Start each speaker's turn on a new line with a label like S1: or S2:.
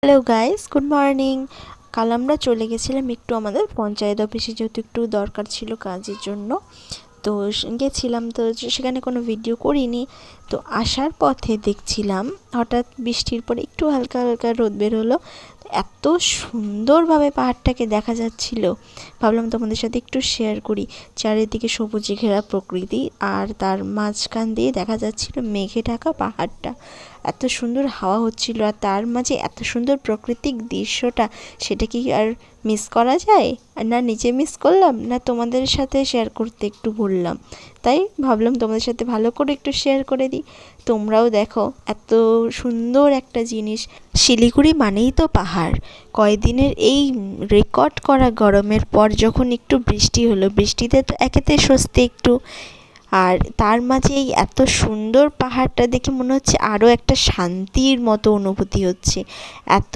S1: Hello guys, good morning. কাল আমরা চলে গেছিলাম একটু আমাদের পঞ্চায়েত অফিসে, যেহেতু একটু দরকার ছিল কাজের জন্য। তো গেছিলাম, তো সেখানে কোনো ভিডিও করিনি। তো আসার পথে দেখছিলাম হঠাৎ বৃষ্টির পরে একটু হালকা হালকা রোদ বের হলো। এত সুন্দরভাবে পাহাড়টাকে দেখা যাচ্ছিল, ভাবলাম তোমাদের সাথে একটু শেয়ার করি। চারিদিকে সবুজে ঘেরা প্রকৃতি, আর তার মাঝখান দিয়ে দেখা যাচ্ছিল মেঘে ঢাকা পাহাড়টা। এত সুন্দর হাওয়া হচ্ছিল, আর তার মাঝে এত সুন্দর প্রাকৃতিক দৃশ্যটা, সেটা কি আর মিস করা যায়? না নিজে মিস করলাম, না তোমাদের সাথে শেয়ার করতে একটু ভুললাম। তাই ভাবলাম তোমাদের সাথে ভালো করে একটু শেয়ার করে দিই। তোমরাও দেখো, এত সুন্দর একটা জিনিস। শিলিগুড়ি মানেই তো পাহাড়। কয়দিনের এই রেকর্ড করা গরমের পর যখন একটু বৃষ্টি হলো, বৃষ্টিতে তো একেতে স্বস্তি একটু, আর তার মাঝে এই এত সুন্দর পাহাড়টা দেখে মনে হচ্ছে আরও একটা শান্তির মতো অনুভূতি হচ্ছে। এত